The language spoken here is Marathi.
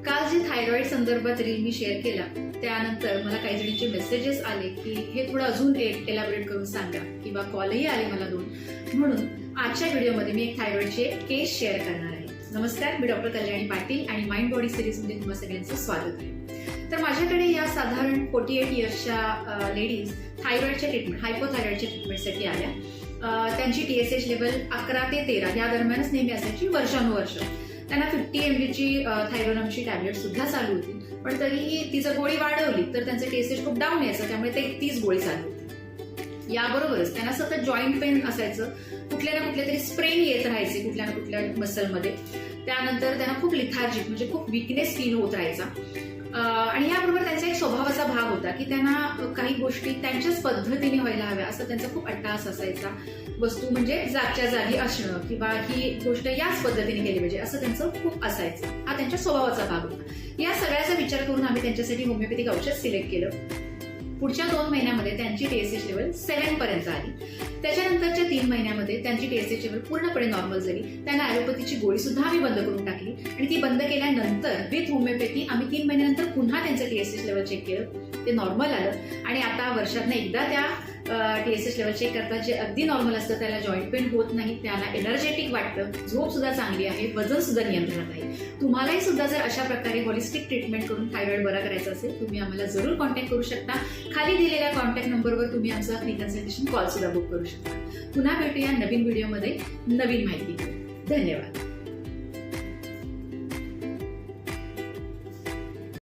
काल जे थायरॉइड संदर्भात रील मी शेअर केला त्यानंतर मला काही जणांचे मेसेजेस आले की हे थोडं अजून एलॅबोरेट करून सांगा किंवा कॉलही आले मला 2. म्हणून आजच्या व्हिडिओमध्ये मी एक थायरॉइडचे केस शेअर करणार आहे. नमस्कार, मी डॉक्टर कल्याणी पाटील आणि माइंड बॉडी सिरीजमध्ये तुम्हा सगळ्यांचं स्वागत आहे. तर माझ्याकडे या साधारण 48 इयर्सच्या लेडीज थायरॉइडच्या ट्रीटमेंट, हायपोथायरॉइडच्या ट्रीटमेंटसाठी आल्या. त्यांची TSH लेवल 11 ते 13 या दरम्यानच नेहमी असायची वर्षानुवर्ष. त्यांना 50 mg ची थायरोनमची टॅबलेट सुद्धा चालू होती, पण तरीही तिचं गोळी वाढवली तर त्यांचं TSH खूप डाऊन यायचं, त्यामुळे ते 30 गोळी चालू होती. याबरोबरच त्यांना सतत जॉईंट पेन असायचं, कुठल्या ना कुठल्या तरी स्प्रेन येत राहायचे कुठल्या ना कुठल्या मसलमध्ये. त्यानंतर त्यांना खूप लिथार्जिक म्हणजे खूप वीकनेस फील होत राहायचा. आणि याबरोबर त्यांचा एक स्वभावाचा भाग होता की त्यांना काही गोष्टी त्यांच्याच पद्धतीने व्हायला हव्या असं त्यांचा खूप अट्टाहास असायचा. वस्तू म्हणजे जागच्या जागी असणं किंवा ही गोष्ट याच पद्धतीने केली पाहिजे असं त्यांचं खूप असायचं. हा त्यांच्या स्वभावाचा भाग होता. या सगळ्याचा विचार करून आम्ही त्यांच्यासाठी होमिओपॅथिक औषध सिलेक्ट केलं. पुढच्या 2 महिन्यामध्ये त्यांची TSH लेवल 7 पर्यंत आली. त्याच्यानंतरच्या 3 महिन्यामध्ये त्यांची TSH लेवल पूर्णपणे नॉर्मल झाली. त्यांना ॲलोपॅथीची गोळी सुद्धा आम्ही बंद करून टाकली आणि ती बंद केल्यानंतर विथ होमिओपॅथी आम्ही 3 महिन्यानंतर पुन्हा त्यांचं TSH लेवल चेक केलं. ते नॉर्मल आलं आणि आता वर्षातनं एकदा त्या TSH लेवल चेक करतात. जे अगदी नॉर्मल असतं त्याला जॉईंट पेन होत नाही, त्याला एनर्जेटिक वाटतं, झोप सुद्धा चांगली आहे, वजन सुद्धा नियंत्रणात आहे. तुम्हालाही सुद्धा जर अशा प्रकारे हॉलिस्टिक ट्रीटमेंट करून थायरॉइड बरा करायचा असेल तुम्ही आम्हाला जरूर कॉन्टॅक्ट करू शकता. खाली दिलेल्या कॉन्टॅक्ट नंबरवर तुम्ही आमचा फ्री कन्सल्टेशन कॉल सुद्धा बुक करू शकता. पुन्हा भेटूया नवीन व्हिडिओमध्ये नवीन माहिती. धन्यवाद.